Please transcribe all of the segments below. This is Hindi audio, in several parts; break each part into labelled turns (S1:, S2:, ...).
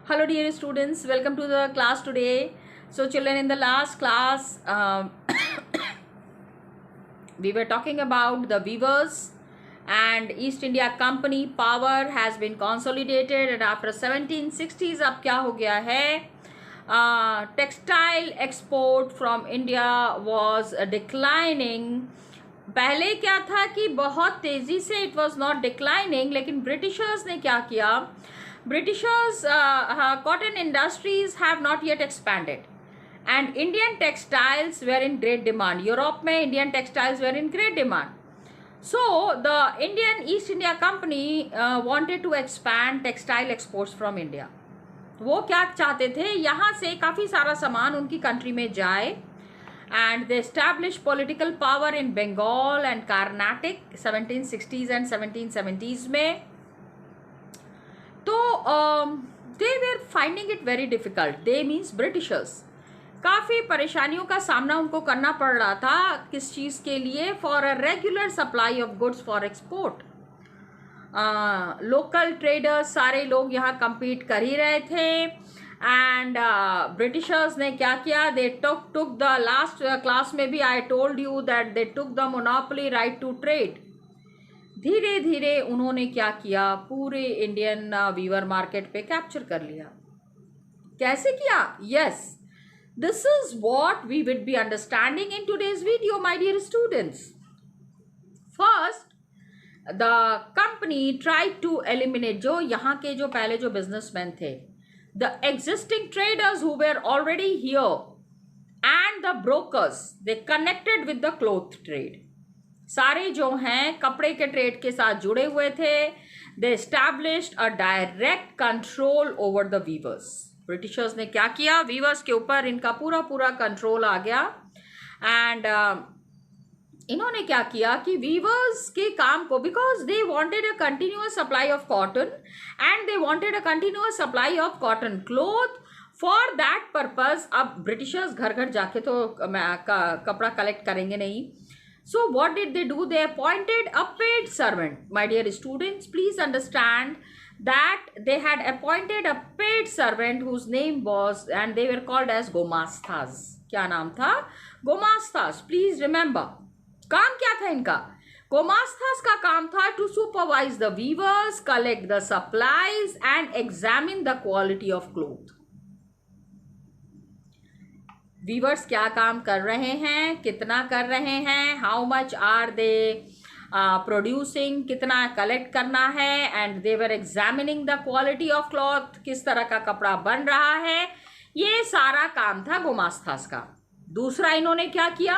S1: Hello dear students, welcome to the class today. So children, in the last class we were talking about the weavers and East India Company power has been consolidated, and after 1760s अब क्या हो गया है, textile export from India was declining. पहले क्या था कि बहुत तेज़ी से it was not declining, लेकिन ब्रिटिशर्स ने क्या किया, Britishers cotton industries have not yet expanded and Indian textiles were in great demand. Europe में Indian textiles were in great demand. So the Indian East India Company wanted to expand textile exports from India. वो क्या चाहते थे, यहाँ से काफ़ी सारा सामान उनकी कंट्री में जाए, and they established political power in Bengal and Carnatic 1760s and 1770s में. तो they were finding it very difficult. They means Britishers. काफ़ी परेशानियों का सामना उनको करना पड़ रहा था. किस चीज़ के लिए? For a regular supply of goods for export. Local traders सारे लोग यहाँ compete कर ही रहे थे. एंड ब्रिटिशर्स ने क्या किया, they took the last class में भी I told you that they took the monopoly right to trade. धीरे धीरे उन्होंने क्या किया, पूरे इंडियन वीवर मार्केट पे कैप्चर कर लिया. कैसे किया? Yes, this is what we will be understanding in today's video my dear students. First, the company tried to eliminate, जो यहाँ के जो पहले जो बिजनेसमैन थे, the existing traders who where already here and the brokers, they connected with the cloth trade. सारे जो हैं कपड़े के ट्रेड के साथ जुड़े हुए थे. They established a direct control over the weavers. Britishers ने क्या किया, वीवर्स के ऊपर इनका पूरा पूरा कंट्रोल आ गया. एंड इन्होंने क्या किया कि वीवर्स के काम को, because they wanted a continuous supply of cotton and they wanted a continuous supply of cotton cloth. For that purpose अब ब्रिटिशर्स घर घर जाके तो कपड़ा कलेक्ट करेंगे नहीं. So what did they do? They appointed a paid servant. My dear students, please understand that they had appointed a paid servant whose name was, and they were called as Gomasthas. क्या नाम था? Gomasthas. Please remember. काम क्या था इनका? Gomasthas का काम था to supervise the weavers, collect the supplies and examine the quality of cloth. Weavers क्या काम कर रहे हैं, कितना कर रहे हैं, how much are they producing, कितना कलेक्ट करना है, and they were examining the quality of cloth, किस तरह का कपड़ा बन रहा है. ये सारा काम था गोमास्थास का. दूसरा इन्होंने क्या किया,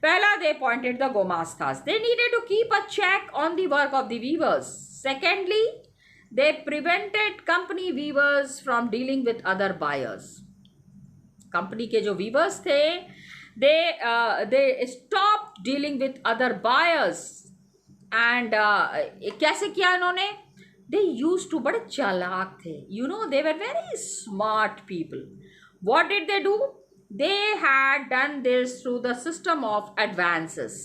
S1: पहला they appointed the gomasthas. They needed to keep a check on the work of the weavers. Secondly, they prevented company weavers from dealing with other buyers. Company के जो वीवर्स थे, they stop dealing with other buyers. And कैसे किया इन्होंने, दे यूज टू, बड़े चालाक थे, you know, they were very smart people. What did they do, they had done this through the system of advances.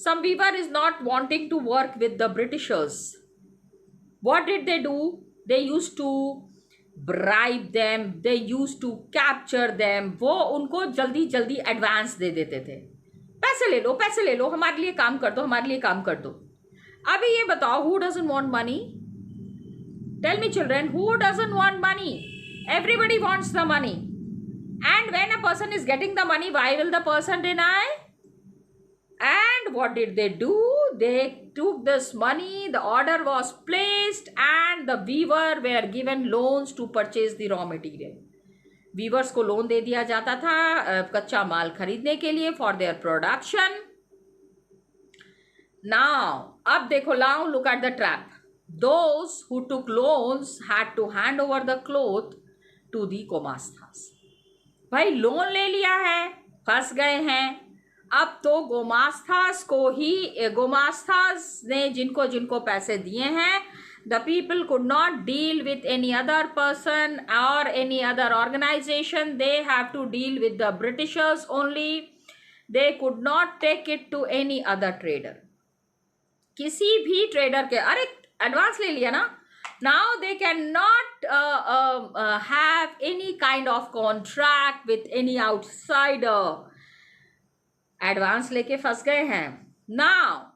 S1: Some weaver is not wanting to work with the Britishers. What did they do, they use to bribe them, they used to capture them. वो उनको जल्दी जल्दी एडवांस दे देते थे, पैसे ले लो, पैसे ले लो, हमारे लिए काम कर दो, हमारे लिए काम कर दो. अभी ये बताओ, who doesn't want money? Tell me children, who doesn't want money? Everybody wants the money. And when a person is getting the money, why will the person deny? And what did they do? They took this money, the order was placed and the weaver were given loans to purchase the raw material. Weavers को लोन दे दिया जाता था कच्चा माल खरीदने के लिए for their production. Now, अब देखो, now look at the trap. Those who took loans had to hand over the cloth to the gomasthas. भाई लोन ले लिया है, फंस गए हैं. अब तो गोमास्थास को ही, गोमास्थास ने जिनको जिनको पैसे दिए हैं, the people could not deal with any other person और any other organisation. They have to deal with the Britishers only. They could not take it to any other trader. किसी भी ट्रेडर के, अरे एडवांस ले लिया ना, Now they cannot have any kind of contract with any outsider. Advance लेके फंस गए हैं. Now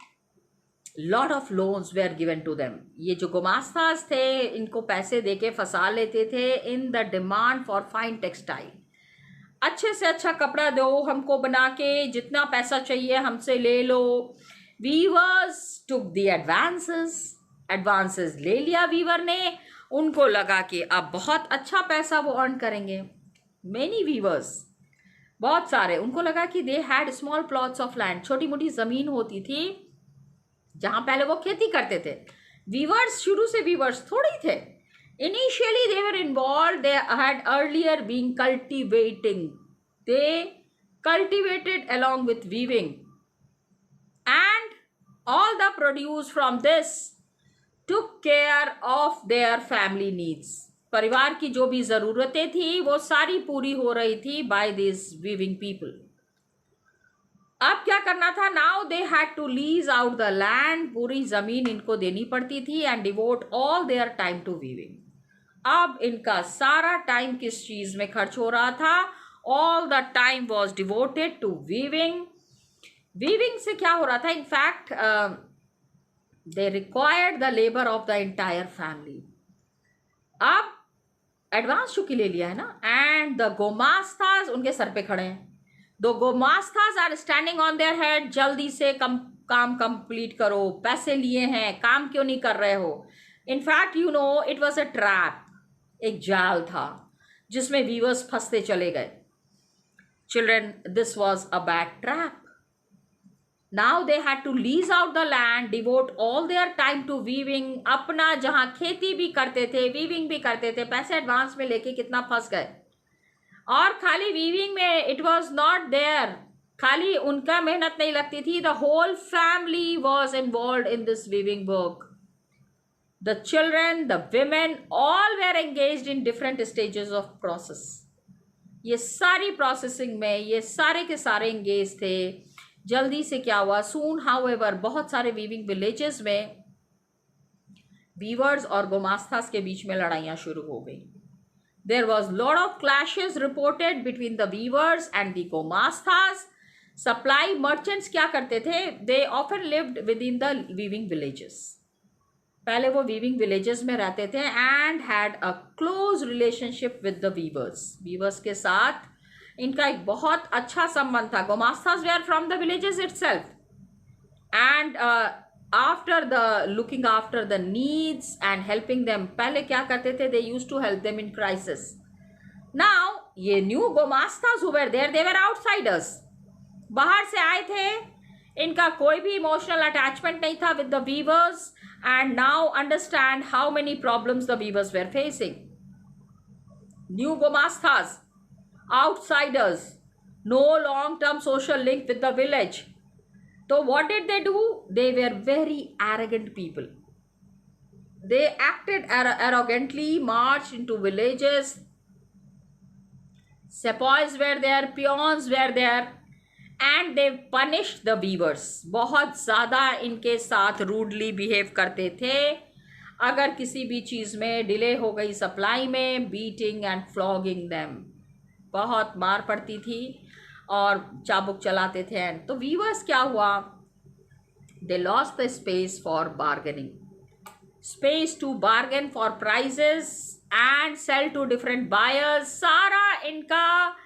S1: lot of loans were given to them. ये जो गुमास्ताज थे इनको पैसे देके फंसा लेते थे in the demand for fine textile. अच्छे से अच्छा कपड़ा दो हमको बना के, जितना पैसा चाहिए हमसे ले लो. वीवर्स took the एडवांसेस ले लिया वीवर ने. उनको लगा कि अब बहुत अच्छा पैसा वो अर्न करेंगे. मेनी वीवर्स, बहुत सारे, उनको लगा कि they had small plots of land. छोटी मोटी ज़मीन होती थी जहाँ पहले वो खेती करते थे. वीवर्स शुरू से वीवर्स थोड़ी थे. Initially they were involved, they had earlier been cultivating. They cultivated along with weaving. And all the produce from this took care of their family needs. परिवार की जो भी ज़रूरतें थी वो सारी पूरी हो रही थी by these weaving people. अब क्या करना था? Now they had to lease out the land. पूरी ज़मीन इनको देनी पड़ती थी. And devote all their time to weaving. अब इनका सारा टाइम किस चीज़ में खर्च हो रहा था? All the time was devoted to weaving. Weaving से क्या हो रहा था? In fact they required the labour of the entire family. अब एडवांस चुकी ले लिया है ना. एंड द गोमास्ताज उनके सर पे खड़े हैं. दो gomastas are standing on their head. जल्दी से काम कंप्लीट करो, पैसे लिए हैं, काम क्यों नहीं कर रहे हो? In fact you know it was a trap. एक जाल था जिसमें वीवर्स फंसते चले गए. Children, this was a bad trap. Now they had to lease out the land, devote all their time to weaving. अपना जहाँ खेती भी करते थे, वीविंग भी करते थे, पैसे एडवांस में लेके कितना फंस गए. और खाली वीविंग में इट वॉज नॉट देयर, खाली उनका मेहनत नहीं लगती थी. The whole family was involve in this weaving work. The children, the women, all were engaged in different stages of process. ये सारी प्रोसेसिंग में ये सारे के सारे एंगेज थे. जल्दी से क्या हुआ? सून हाउएवर बहुत सारे वीविंग विलेजेस में वीवर्स और गोमास्तास के बीच में लड़ाइयाँ शुरू हो गई. There was lot of clashes reported between the weavers and the gomastas. Supply merchants क्या करते थे? They often lived within the weaving villages. पहले वो weaving villages में रहते थे and had a close relationship with the weavers. Weavers के साथ इनका एक बहुत अच्छा संबंध था. Gomastas were from the villages itself. And after the looking after the needs and helping them, पहले क्या करते थे? They used to help them in crisis. Now ये new gomastas who were there, they were outsiders. बाहर से आए थे, इनका कोई भी emotional attachment नहीं था with the weavers. And now understand how many problems the weavers were facing. New gomastas, outsiders, no long-term social link with the village. So what did they do? They were very arrogant people. They acted arrogantly, marched into villages. Sepoys were there, peons were there, and they punished the weavers. बहुत ज़्यादा इनके साथ rudely behave करते थे. अगर किसी भी चीज़ में डिले हो गई सप्लाई में, beating and flogging them. बहुत मार पड़ती थी और चाबुक चलाते थे. तो वीवर्स क्या हुआ? They lost the space for bargaining, space to bargain for prices and sell to different buyers. सारा इनका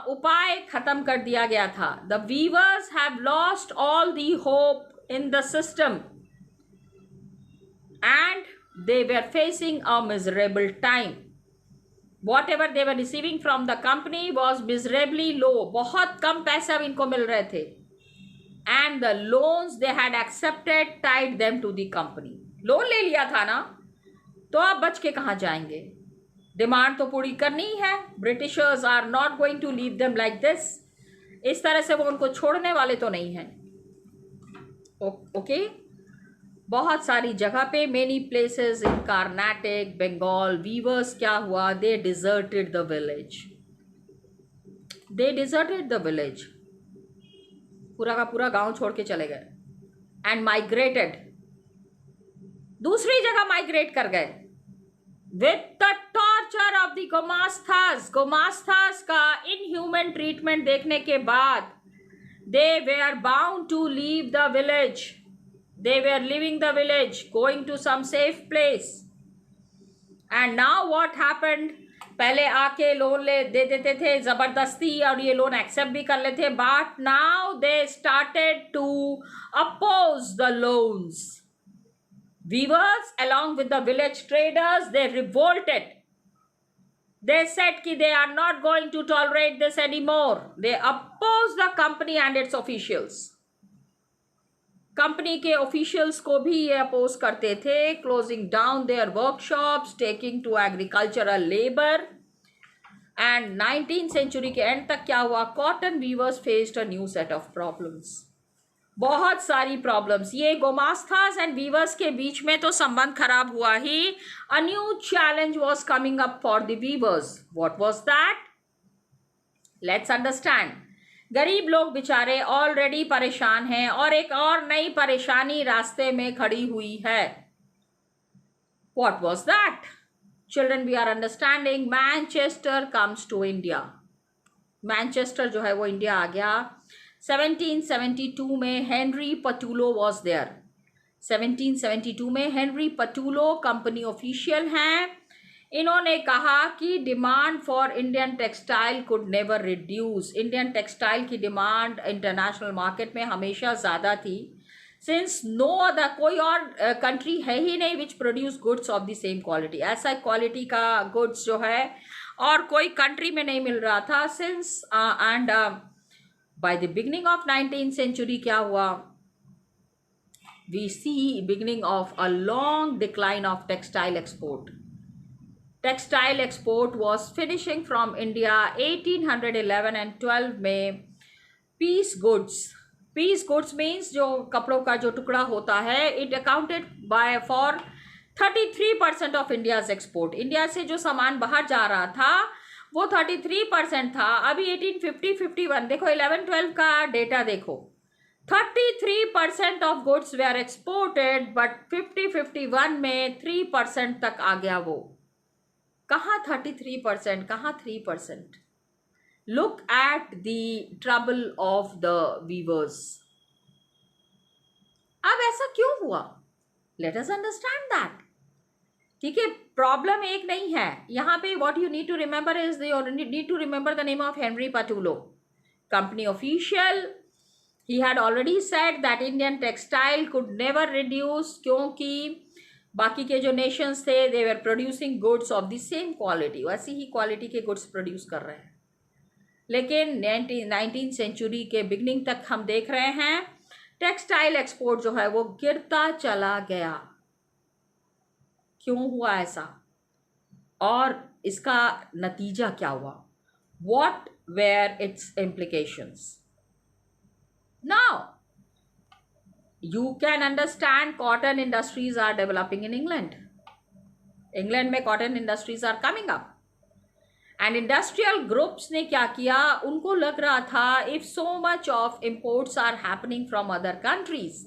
S1: उपाय खत्म कर दिया गया था. The weavers have lost all the hope in the system and they were facing a miserable time. Whatever they were receiving from the company was miserably low. बहुत कम पैसे अब इनको मिल रहे थे. And the loans they had accepted tied them to the company. Loan ले लिया था ना, तो अब बच के कहाँ जाएंगे? डिमांड तो पूरी करनी ही है. Britishers are not going to leave them like this. इस तरह से वो उनको छोड़ने वाले तो नहीं हैं. ओके. बहुत सारी जगह पे, many places in Karnataka, Bengal, weavers क्या हुआ? They deserted the village. They deserted the village. पूरा का पूरा गांव छोड़ के चले गए. And migrated. दूसरी जगह माइग्रेट कर गए। With the torture of the gomasthas, gomasthas का इनह्यूमन ट्रीटमेंट देखने के बाद they were bound to leave the village. They were leaving the village, going to some safe place. And now what happened? पहले आके लोन दे देते थे जबरदस्ती और ये लोन एक्सेप्ट भी कर लेते, but now they started to oppose the loans. Weavers along with the village traders, they revolted. They said कि they are not going to tolerate this anymore. They opposed the company and its officials. Company के ऑफिशियल्स को भी ये अपोज करते थे, closing down their workshops, taking to agricultural labour. And 19th century के एंड तक क्या हुआ? Cotton weavers faced a new set of problems, बहुत सारी प्रॉब्लम्स। ये गोमास्थास एंड वीवर्स के बीच में तो संबंध खराब हुआ ही, a new challenge was coming up for the weavers. What was that? Let's understand. गरीब लोग बेचारे ऑलरेडी परेशान हैं और एक और नई परेशानी रास्ते में खड़ी हुई है। What was that? Children, we are understanding. Manchester comes to India. Manchester जो है वो इंडिया आ गया। 1772 में हेनरी पटुलो वॉज देयर। 1772 में हेनरी पटुलो कंपनी ऑफिशियल हैं। इन्होंने कहा कि demand for Indian textile could never reduce. Indian textile की डिमांड इंटरनेशनल मार्केट में हमेशा ज़्यादा थी, सिंस नो अदर, कोई और कंट्री है ही नहीं which produce goods of the same quality. ऐसा क्वालिटी का गुड्स जो है और कोई कंट्री में नहीं मिल रहा था since and by the beginning of 19th century क्या हुआ? We see beginning of a long decline of textile export. Textile export was finishing from India 1811 and 12 में। Piece goods, piece goods means जो कपड़ों का जो टुकड़ा होता है, it accounted by for 33% of India's export. India से जो सामान बाहर जा रहा था वो 33% था। अभी 1850-51 देखो, 11-12 का डेटा देखो, 33% of goods were exported, but 50-51 में 3% तक आ गया। वो कहाँ 33%, कहाँ 3%? Look at the trouble of the weavers. अब ऐसा क्यों हुआ? Let us understand that. ठीक है, प्रॉब्लम एक नहीं है यहाँ पे। What you need to remember is need to remember the name of Henry Patullo, company official. He had already said that Indian textile could never reduce, क्योंकि बाकी के जो नेशंस थे they were producing goods of the same quality, वैसी ही क्वालिटी के गुड्स प्रोड्यूस कर रहे हैं। लेकिन 19th सेंचुरी के बिगनिंग तक हम देख रहे हैं टेक्सटाइल एक्सपोर्ट जो है वो गिरता चला गया। क्यों हुआ ऐसा और इसका नतीजा क्या हुआ? What were its implications? Now you can understand cotton industries are developing in England. England में cotton industries are coming up. And industrial groups ने क्या किया? उनको लग रहा था if so much of imports are happening from other countries,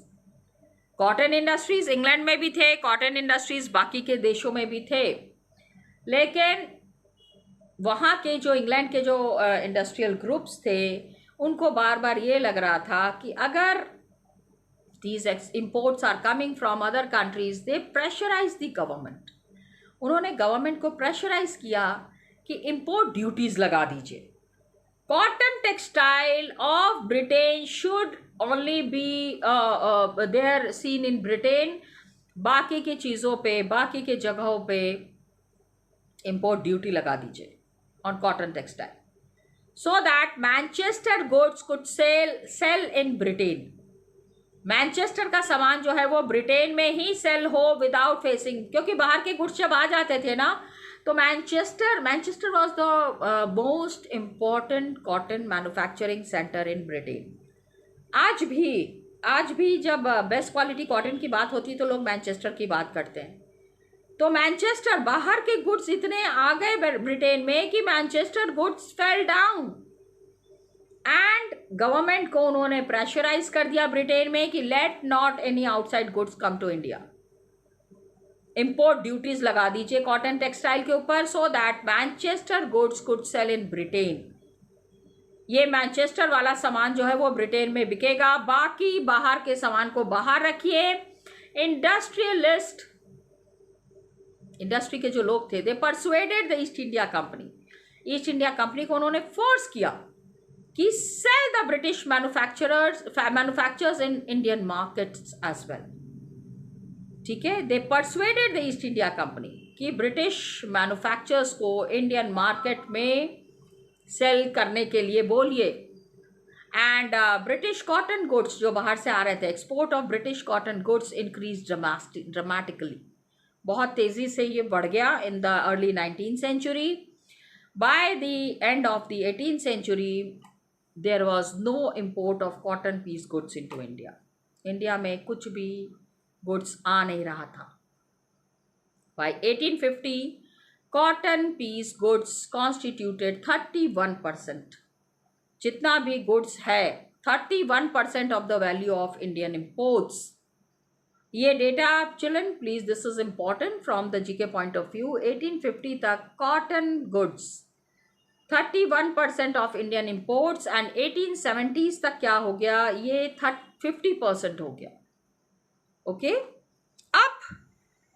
S1: cotton industries England में भी थे, कॉटन इंडस्ट्रीज बाकी के देशों में भी थे, लेकिन वहाँ के जो इंग्लैंड के जो इंडस्ट्रियल ग्रुप्स थे उनको बार बार ये लग रहा था कि अगर these imports are coming from other countries, they pressurize the government. उन्होंने गवर्नमेंट को प्रेशराइज किया कि इम्पोर्ट ड्यूटीज लगा दीजिए। Cotton textile of Britain should only be their seen in Britain, बाकी की चीज़ों पे, बाकी के जगहों पे इम्पोर्ट ड्यूटी लगा दीजिए on cotton textile, so that Manchester goods could sell in Britain. Manchester का सामान जो है वो ब्रिटेन में ही सेल हो विदाउट फेसिंग, क्योंकि बाहर के गुड्स जब आ जाते थे ना तो Manchester was the most important cotton manufacturing centre in Britain. आज भी जब बेस्ट क्वालिटी कॉटन की बात होती है तो लोग मैनचेस्टर की बात करते हैं। तो मैनचेस्टर, बाहर के गुड्स इतने आ गए ब्रिटेन में कि Manchester goods fell down and government को उन्होंने प्रेशराइज कर दिया ब्रिटेन में कि let not any outside goods come to India. Import duties लगा दीजिए कॉटन टेक्सटाइल के ऊपर, so that Manchester goods could sell in Britain. ये मैनचेस्टर वाला सामान जो है वो ब्रिटेन में बिकेगा, बाकी बाहर के सामान को बाहर रखिए। इंडस्ट्रियलिस्ट, इंडस्ट्री के जो लोग थे, they persuaded the East India Company, East India Company को उन्होंने फोर्स किया कि sell the British manufacturers in Indian markets as well. ठीक है, they persuaded the East India Company कि ब्रिटिश मैन्युफैक्चरर्स को इंडियन मार्केट में सेल करने के लिए बोलिए। एंड ब्रिटिश कॉटन गुड्स जो बाहर से आ रहे थे, export of British cotton goods increase dramatically, बहुत तेजी से ये बढ़ गया in the early 19th century. By the end of the 18th century there was no import of cotton piece goods into India. India में कुछ भी गुड्स आ नहीं रहा था। बाय 1850 कॉटन पीस गुड्स कॉन्स्टिट्यूटेड 31%, जितना भी गुड्स है 31% of the value of Indian imports. ये data children please, this is important from the GK point of view. 1850 तक cotton goods 31% of Indian imports, and 1870s तक क्या हो गया, ये 50% हो गया। ओके, अब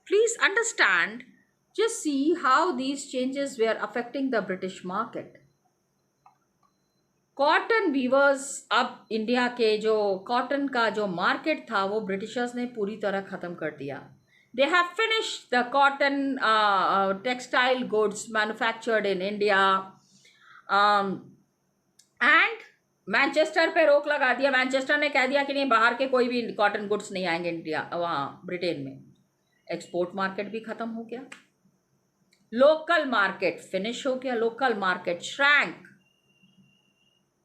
S1: please understand, just see how these changes were affecting the British market. Cotton weavers, अब इंडिया के जो कॉटन का जो मार्केट था वो ब्रिटिशर्स ने पूरी तरह ख़त्म कर दिया। They have finished the cotton textile goods manufactured in India, and Manchester पे रोक लगा दिया। मैनचेस्टर ने कह दिया कि नहीं, बाहर के कोई भी कॉटन गुड्स नहीं आएंगे इंडिया, वहाँ ब्रिटेन में। एक्सपोर्ट मार्केट भी ख़त्म हो गया, लोकल मार्केट फिनिश हो गया, लोकल मार्केट श्रैंक।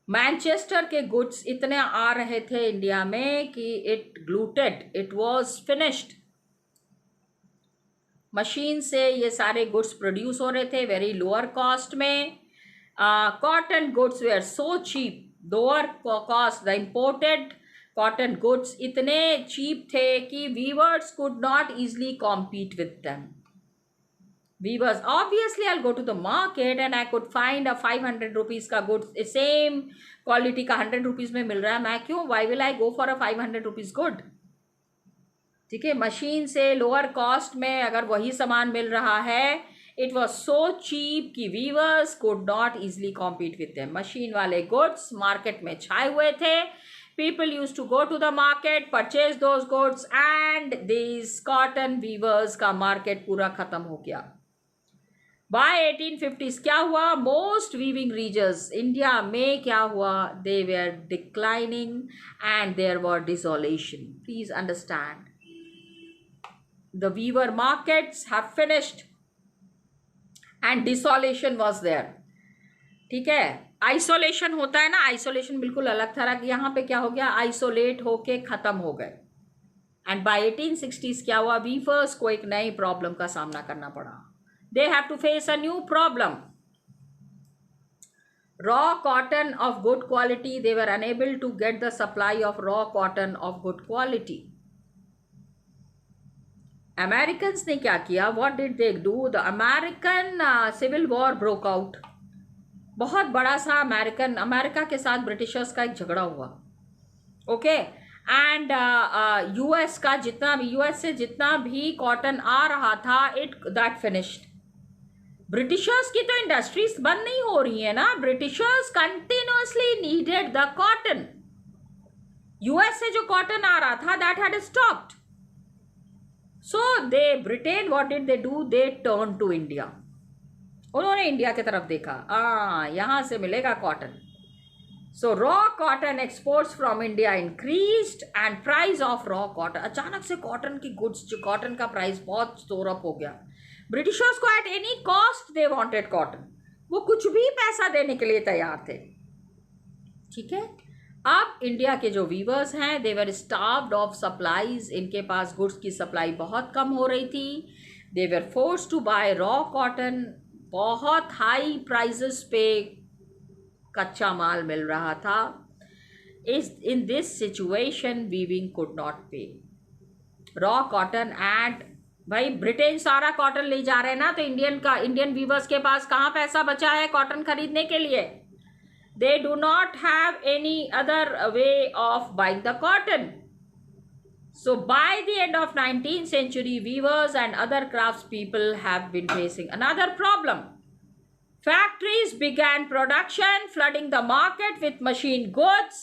S1: मैनचेस्टर के गुड्स इतने आ रहे थे इंडिया में कि it glutted, it was finished. Machine से ये सारे गुड्स प्रोड्यूस हो रहे थे वेरी लोअर कॉस्ट में। Cotton goods were so cheap, lower cost. The imported cotton goods इतने चीप थे कि weavers could not easily compete with them. Weavers, obviously I'll go to the market and I could find a 500 rupees का good, same quality का 100 rupees में मिल रहा है, मैं क्यों, why will I go for a 500 rupees good? ठीक है, मशीन से लोअर कॉस्ट में अगर वही सामान मिल रहा है, it was so cheap कि weavers could not easily compete with them. Machine वाले goods मार्केट में छाए हुए थे, people used to go to the market, purchase those goods, and these cotton weavers का मार्केट पूरा खत्म हो गया। बाय 1850s क्या हुआ, मोस्ट वीविंग रीजन्स इंडिया में क्या हुआ, they were declining and there were desolation. Please understand, the weaver markets have finished and desolation was there. ठीक है, आइसोलेशन होता है ना, आइसोलेशन बिल्कुल अलग तरह की, यहाँ पे क्या हो गया, आइसोलेट होके खत्म हो गए। एंड बाय 1860s क्या हुआ, वीवर्स को एक नई प्रॉब्लम का सामना करना पड़ा। They have to face a new problem. Raw cotton of good quality, they were unable to get the supply of raw cotton of good quality. Americans ने क्या किया, what did they do? The American Civil War broke out. बहुत बड़ा सा अमेरिका के साथ ब्रिटिशर्स का एक झगड़ा हुआ। ओके, एंड यूएस का जितना भी, यूएस से जितना भी कॉटन आ रहा था, इट दैट फिनिश्ड। ब्रिटिशर्स की तो इंडस्ट्रीज बंद नहीं हो रही है ना, Britishers continuously needed the cotton. US से जो कॉटन आ रहा था, that had stopped. So they Britain, what did they do, they turn to India. उन्होंने इंडिया की तरफ देखा, यहां से मिलेगा cotton. So raw cotton exports from India increased and price of raw cotton, अचानक से कॉटन की गुड्स, जो कॉटन का प्राइस बहुत स्टोर अप हो गया। ब्रिटिशर्स को at any cost they wanted cotton, वो कुछ भी पैसा देने के लिए तैयार थे। ठीक है, अब इंडिया के जो वीवर्स हैं, दे वर स्टार्व्ड ऑफ सप्लाईज, इनके पास गुड्स की सप्लाई बहुत कम हो रही थी। They were forced to buy raw cotton, बहुत हाई प्राइसेस पे कच्चा माल मिल रहा था। In this situation weaving could not pay, raw cotton at भाई ब्रिटेन सारा कॉटन ले जा रहे हैं ना, तो इंडियन वीवर्स के पास कहाँ पैसा बचा है कॉटन खरीदने के लिए? They do not have any other way of buying the cotton. So by the end of 19th century, weavers and other craftspeople have been facing another problem. Factories began production, flooding the market with machine goods.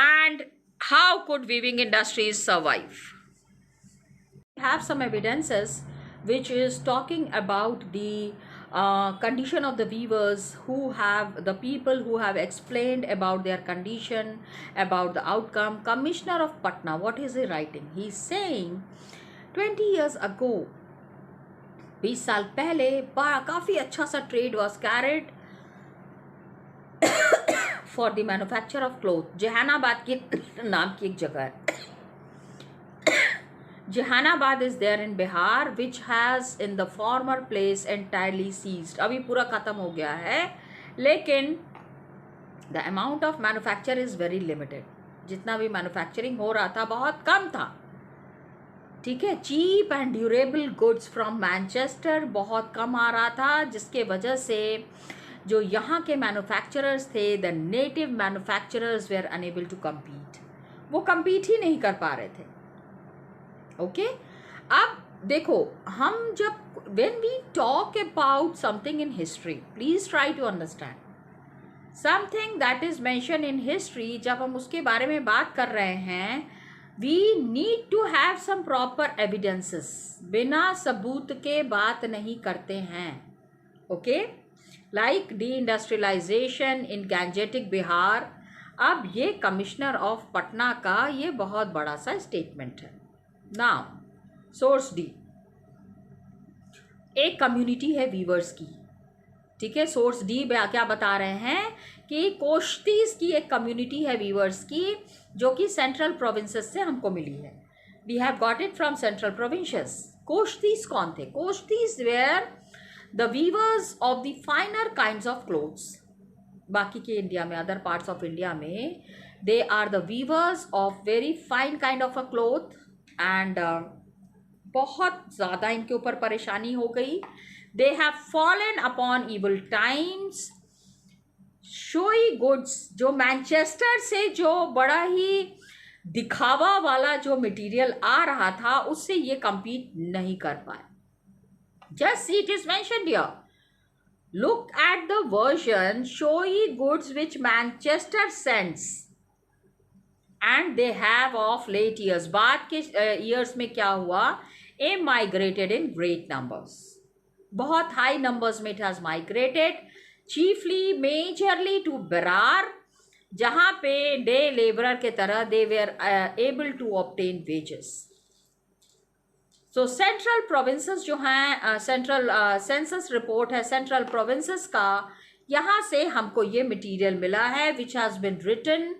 S1: And how could weaving industries survive? We have some evidences which is talking about the condition of the weavers, the people who have explained about their condition, about the outcome. Commissioner of Patna, what is he writing? He's saying 20 years ago, 20 साल पहले काफ़ी अच्छा सा trade was carried for the manufacture of cloth. Jahanabad के नाम की एक जगह है. Jehanabad is there in Bihar, which has in the former place entirely ceased. अभी पूरा ख़त्म हो गया है, लेकिन the amount of manufacture is very limited. जितना भी मैन्युफैक्चरिंग हो रहा था बहुत कम था. ठीक है, cheap and durable goods from Manchester बहुत कम आ रहा था, जिसके वजह से जो यहाँ के मैन्युफैक्चरर्स थे, the native manufacturers were unable to compete. वो कम्पीट ही नहीं कर पा रहे थे. ओके अब देखो, हम जब when we talk about something in history, please try to understand something that is mention in history. जब हम उसके बारे में बात कर रहे हैं, we need to have some proper evidences. बिना सबूत के बात नहीं करते हैं. Okay, like deindustrialization in Gangetic Bihar. अब ये कमिश्नर ऑफ पटना का ये बहुत बड़ा सा स्टेटमेंट है. नाउ सोर्स डी, एक कम्युनिटी है वीवर्स की. ठीक है, सोर्स डी क्या बता रहे हैं कि कोश्तीज की एक कम्युनिटी है वीवर्स की, जो कि सेंट्रल प्रोविंसेस से हमको मिली है. We have got it from Central Provinces. Koshtis कौन थे? Koshtis were the weavers of the finer kinds of cloths. बाकी के इंडिया में, अदर पार्ट्स ऑफ इंडिया में, they are the weavers of very fine kind of a cloth. And बहुत ज़्यादा इनके ऊपर परेशानी हो गई. They have fallen upon evil times. Showy goods, जो मैनचेस्टर से जो बड़ा ही दिखावा वाला जो मटेरियल आ रहा था, उससे ये compete नहीं कर पाए. Just see, it is mentioned here. Look at the version showy goods which Manchester sends and they have of late years. बाद के ईयर्स में क्या हुआ? A migrated in great numbers. बहुत हाई नंबर्स में it has migrated, chiefly majorly to Berar, जहाँ पे डे लेबरर के तरह they were able to obtain wages. So Central Provinces जो हैं, सेंट्रल सेंसस रिपोर्ट है सेंट्रल प्रोविंसेस का, यहाँ से हमको ये मटेरियल मिला है, which has been written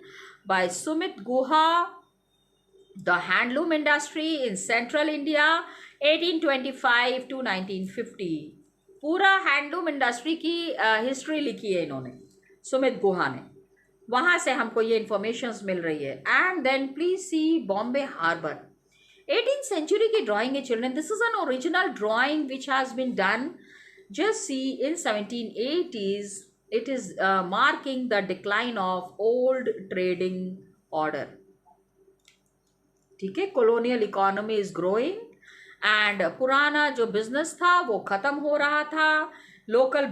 S1: by Sumit Guha, the handloom industry in central India 1825 to 1950. पूरा हैंडलूम इंडस्ट्री की हिस्ट्री लिखी है इन्होंने, सुमित गुहा ने. वहाँ से हमको ये इंफॉर्मेशन मिल रही है. And then please see Bombay harbour. 18th century की ड्राइंग है children. This is an original drawing which has been done. Just see, in 1780s it is marking the decline of old trading order. ठीक है, colonial economy is growing and पुराना जो business था वो ख़त्म हो रहा था. local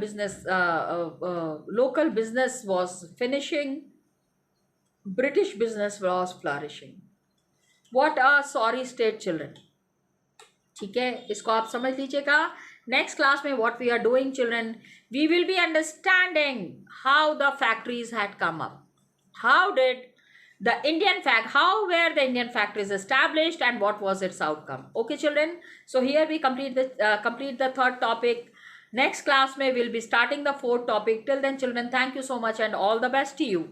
S1: business was finishing. British business was flourishing. What a sorry state children. ठीक है, इसको आप समझ लीजिएगा. Next class में what we are doing children, we will be understanding how the factories had come up. How were the Indian factories established and what was its outcome? Okay children, so here we complete the third topic. Next class में we'll be starting the fourth topic. Till then children, thank you so much and all the best to you.